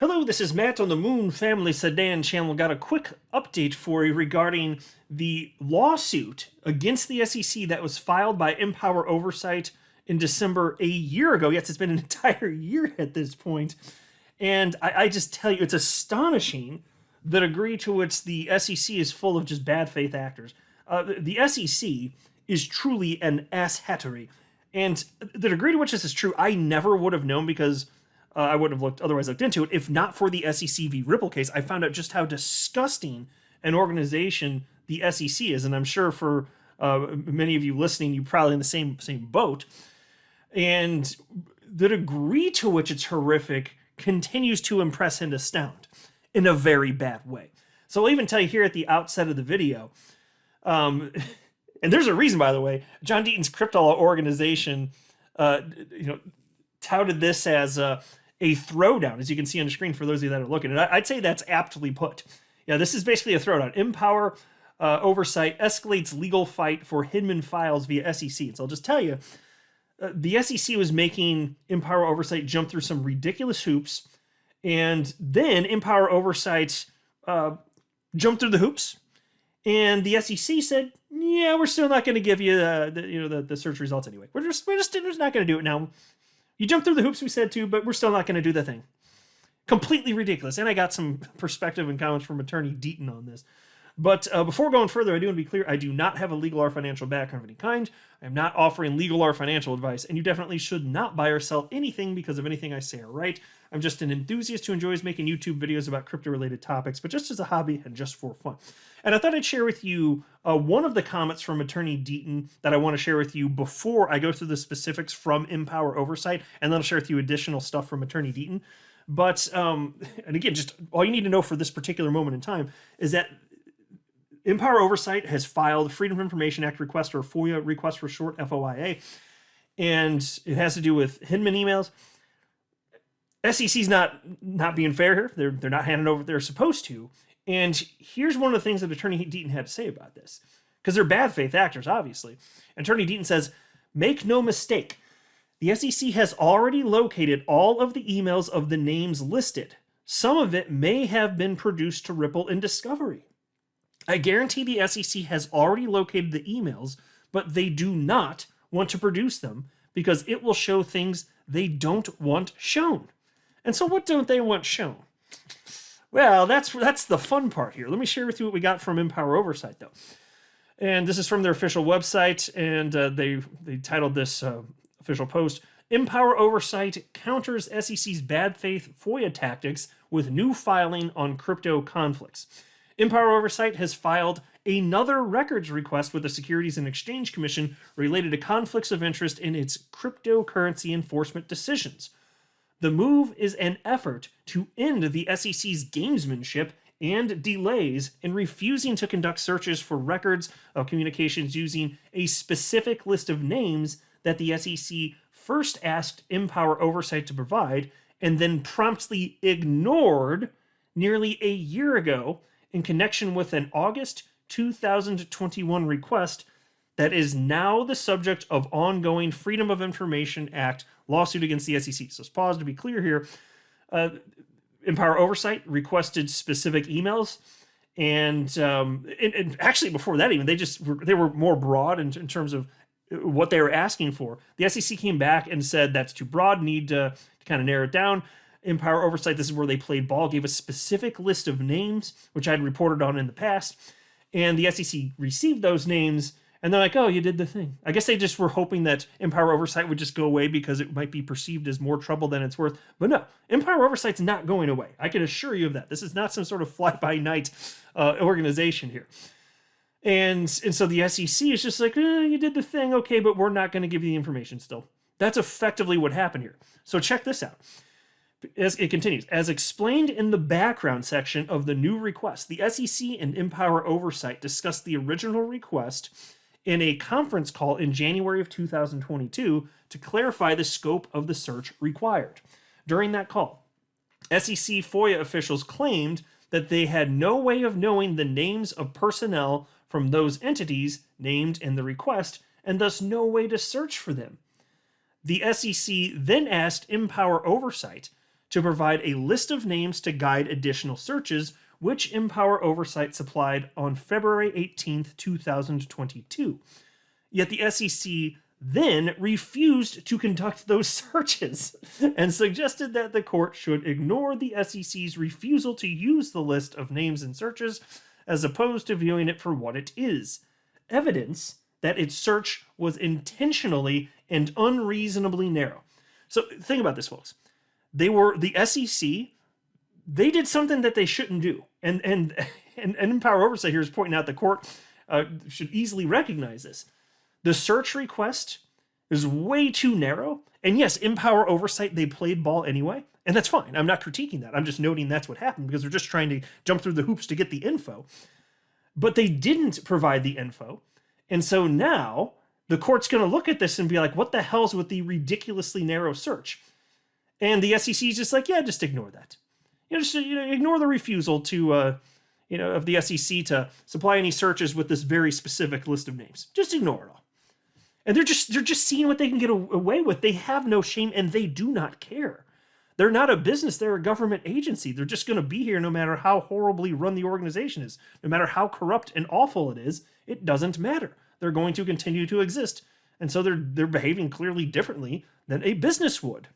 Hello, this is Matt on the Moon Family Sedan channel. Got a quick update for you regarding the lawsuit against the SEC that was filed by Empower Oversight in December a year ago. Yes, it's been an entire year at this point. And I just tell you, it's astonishing the degree to which the SEC is full of just bad faith actors. The SEC is truly an asshattery. And the degree to which this is true, I never would have known because I wouldn't have otherwise looked into it if not for the SEC v. Ripple case. I found out just how disgusting an organization the SEC is, and I'm sure for many of you listening, you're probably in the same boat. And the degree to which it's horrific continues to impress and astound in a very bad way. So I'll even tell you here at the outset of the video, and there's a reason, by the way. John Deaton's crypto law organization, touted this as a throwdown, as you can see on the screen for those of you that are looking. And I'd say that's aptly put. Yeah, this is basically a throwdown. Empower Oversight escalates legal fight for Hinman files via SEC. And so I'll just tell you, the SEC was making Empower Oversight jump through some ridiculous hoops, and then Empower Oversight jumped through the hoops, and the SEC said, "Yeah, we're still not going to give you the search results anyway. We're just not going to do it now. You jumped through the hoops we said to, but we're still not going to do the thing." Completely ridiculous. And I got some perspective and comments from Attorney Deaton on this. But before going further, I do want to be clear, I do not have a legal or financial background of any kind. I am not offering legal or financial advice, and you definitely should not buy or sell anything because of anything I say or write. I'm just an enthusiast who enjoys making YouTube videos about crypto-related topics, but just as a hobby and just for fun. And I thought I'd share with you one of the comments from Attorney Deaton that I want to share with you before I go through the specifics from Empower Oversight, and then I'll share with you additional stuff from Attorney Deaton. But, and again, just all you need to know for this particular moment in time is that Empower Oversight has filed Freedom of Information Act request, or FOIA request for short, FOIA, and it has to do with Hinman emails. SEC's not being fair here. They're not handing over what they're supposed to. And here's one of the things that Attorney Deaton had to say about this, because they're bad faith actors, obviously. Attorney Deaton says, "Make no mistake, the SEC has already located all of the emails of the names listed. Some of it may have been produced to Ripple in discovery. I guarantee the SEC has already located the emails, but they do not want to produce them because it will show things they don't want shown." And so what don't they want shown? Well, that's the fun part here. Let me share with you what we got from Empower Oversight, though. And this is from their official website, and they titled this official post, "Empower Oversight counters SEC's bad faith FOIA tactics with new filing on crypto conflicts." Empower Oversight has filed another records request with the Securities and Exchange Commission related to conflicts of interest in its cryptocurrency enforcement decisions. The move is an effort to end the SEC's gamesmanship and delays in refusing to conduct searches for records of communications using a specific list of names that the SEC first asked Empower Oversight to provide and then promptly ignored nearly a year ago in connection with an August 2021 request that is now the subject of ongoing Freedom of Information Act lawsuit against the SEC. So let's pause to be clear here. Empower Oversight requested specific emails, and actually before that even, they were more broad in terms of what they were asking for. The SEC came back and said that's too broad, need to kind of narrow it down. Empower Oversight, this is where they played ball, gave a specific list of names, which I'd reported on in the past, and the SEC received those names, and they're like, "Oh, you did the thing." I guess they just were hoping that Empower Oversight would just go away because it might be perceived as more trouble than it's worth. But no, Empower Oversight's not going away. I can assure you of that. This is not some sort of fly-by-night organization here. And so the SEC is just like, "You did the thing, okay, but we're not going to give you the information still." That's effectively what happened here. So check this out. As it continues, as explained in the background section of the new request, the SEC and Empower Oversight discussed the original request in a conference call in January of 2022 to clarify the scope of the search required. During that call, SEC FOIA officials claimed that they had no way of knowing the names of personnel from those entities named in the request, and thus no way to search for them. The SEC then asked Empower Oversight to provide a list of names to guide additional searches, which Empower Oversight supplied on February 18th, 2022. Yet the SEC then refused to conduct those searches and suggested that the court should ignore the SEC's refusal to use the list of names and searches as opposed to viewing it for what it is: evidence that its search was intentionally and unreasonably narrow. So think about this, folks. The SEC, they did something that they shouldn't do. And Empower Oversight here is pointing out the court should easily recognize this. The search request is way too narrow. And yes, Empower Oversight, they played ball anyway. And that's fine. I'm not critiquing that. I'm just noting that's what happened because they're just trying to jump through the hoops to get the info. But they didn't provide the info. And so now the court's going to look at this and be like, what the hell's with the ridiculously narrow search? And the SEC is just like, yeah, just ignore that. Ignore the refusal to, of the SEC to supply any searches with this very specific list of names. Just ignore it all. And they're just seeing what they can get away with. They have no shame and they do not care. They're not a business. They're a government agency. They're just going to be here no matter how horribly run the organization is, no matter how corrupt and awful it is. It doesn't matter. They're going to continue to exist. And so they're behaving clearly differently than a business would.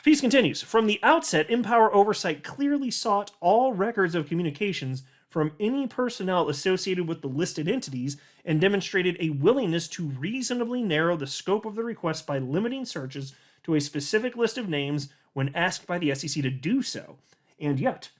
Piece continues. From the outset, Empower Oversight clearly sought all records of communications from any personnel associated with the listed entities and demonstrated a willingness to reasonably narrow the scope of the request by limiting searches to a specific list of names when asked by the SEC to do so. And yet,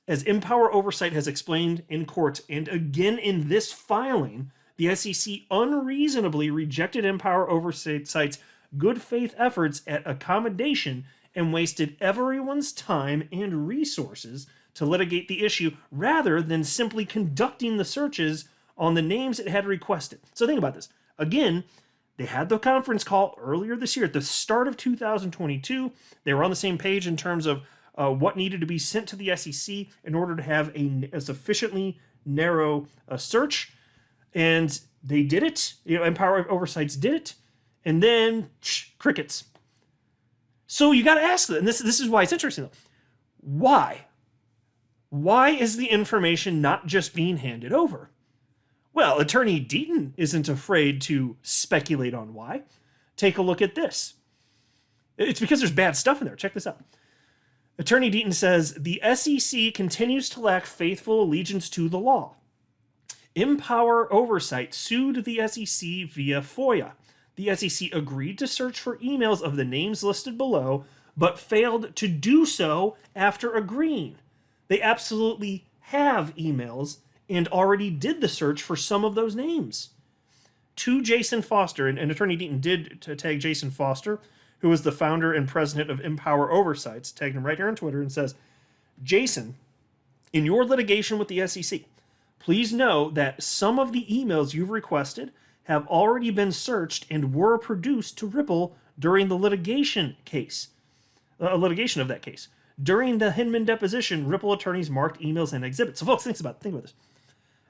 as Empower Oversight has explained in court and again in this filing, the SEC unreasonably rejected Empower Oversight's good faith efforts at accommodation and wasted everyone's time and resources to litigate the issue rather than simply conducting the searches on the names it had requested. So think about this. Again, they had the conference call earlier this year at the start of 2022. They were on the same page in terms of what needed to be sent to the SEC in order to have a sufficiently narrow search. And they did it. Empower Oversights did it. And then crickets. So you got to ask them, and this is why it's interesting though. Why? Why is the information not just being handed over? Well, Attorney Deaton isn't afraid to speculate on why. Take a look at this. It's because there's bad stuff in there. Check this out. Attorney Deaton says, the SEC continues to lack faithful allegiance to the law. Empower Oversight sued the SEC via FOIA. The SEC agreed to search for emails of the names listed below, but failed to do so after agreeing. They absolutely have emails and already did the search for some of those names. To Jason Foster, and Attorney Deaton did tag Jason Foster, who is the founder and president of Empower Oversights, tagged him right here on Twitter and says, Jason, in your litigation with the SEC, please know that some of the emails you've requested have already been searched and were produced to Ripple during the litigation of that case. During the Hinman deposition, Ripple attorneys marked emails and exhibits. So folks, think about this.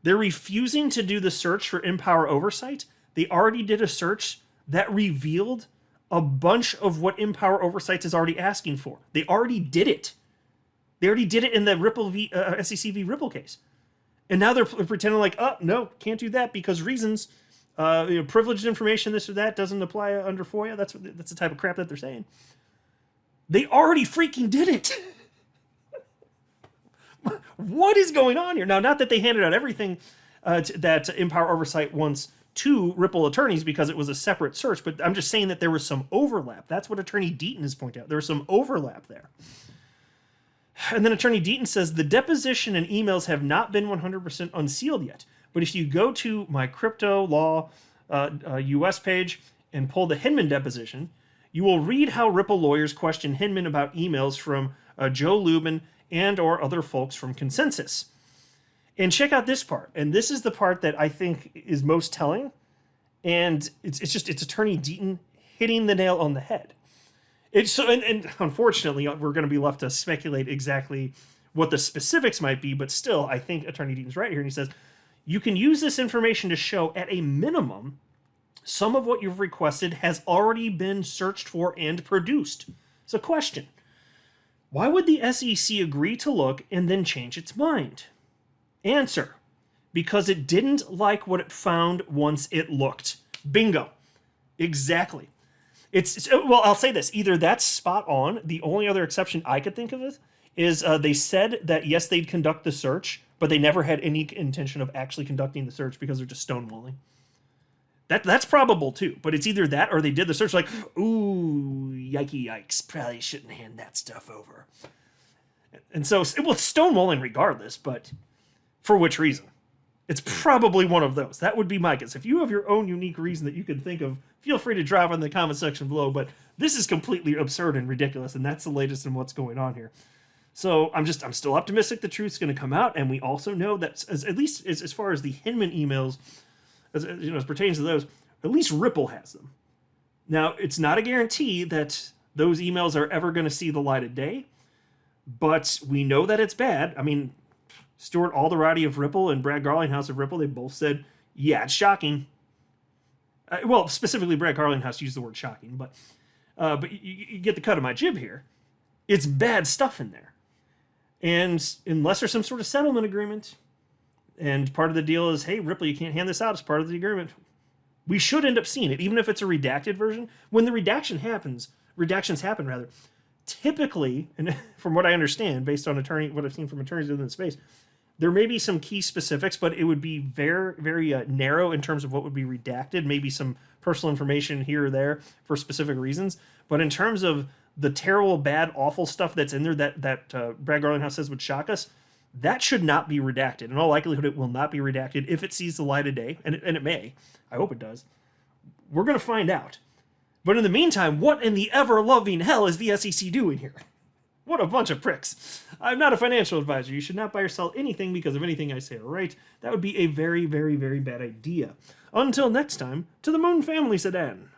They're refusing to do the search for Empower Oversight. They already did a search that revealed a bunch of what Empower Oversight is already asking for. They already did it. They already did it in the Ripple SEC v. Ripple case. And now they're pretending like, oh, no, can't do that because reasons. Privileged information, this or that, doesn't apply under FOIA. That's the type of crap that they're saying. They already freaking did it. What is going on here? Now, not that they handed out everything that Empower Oversight wants to Ripple attorneys because it was a separate search, but I'm just saying that there was some overlap. That's what Attorney Deaton is pointing out. There was some overlap there. And then Attorney Deaton says, the deposition and emails have not been 100% unsealed yet. But if you go to my crypto law US page and pull the Hinman deposition, you will read how Ripple lawyers question Hinman about emails from Joe Lubin and or other folks from Consensus. And check out this part. And this is the part that I think is most telling. And it's Attorney Deaton hitting the nail on the head. And unfortunately, we're going to be left to speculate exactly what the specifics might be. But still, I think Attorney Deaton's right here. And he says, you can use this information to show, at a minimum, some of what you've requested has already been searched for and produced. So question, Why would the SEC agree to look and then change its mind? Answer: because it didn't like what it found once it looked. Bingo. Exactly. Well, I'll say this. Either that's spot on. The only other exception I could think of is they said that, yes, they'd conduct the search, but they never had any intention of actually conducting the search because they're just stonewalling. That's probable too, but it's either that or they did the search like, ooh, yikes, probably shouldn't hand that stuff over. And so, well, it's stonewalling regardless, but for which reason? It's probably one of those. That would be my guess. If you have your own unique reason that you can think of, feel free to drop in the comment section below, but this is completely absurd and ridiculous, and that's the latest in what's going on here. So I'm still optimistic the truth's going to come out, and we also know that, at least as far as the Hinman emails, as pertains to those, at least Ripple has them. Now, it's not a guarantee that those emails are ever going to see the light of day, but we know that it's bad. I mean, Stuart Alderati of Ripple and Brad Garlinghouse of Ripple, they both said, yeah, it's shocking. Well, specifically Brad Garlinghouse used the word shocking, but you get the cut of my jib here. It's bad stuff in there. And unless there's some sort of settlement agreement, and part of the deal is, hey, Ripple, you can't hand this out as part of the agreement, we should end up seeing it, even if it's a redacted version. When the redactions happen, typically, and from what I understand, based on what I've seen from attorneys in the space, there may be some key specifics, but it would be very, very narrow in terms of what would be redacted. Maybe some personal information here or there for specific reasons. But in terms of the terrible, bad, awful stuff that's in there that Brad Garlinghouse says would shock us, that should not be redacted. In all likelihood, it will not be redacted if it sees the light of day, and it may. I hope it does. We're going to find out. But in the meantime, what in the ever-loving hell is the SEC doing here? What a bunch of pricks. I'm not a financial advisor. You should not buy or sell anything because of anything I say or write. That would be a very, very, very bad idea. Until next time, to the Moon family sedan.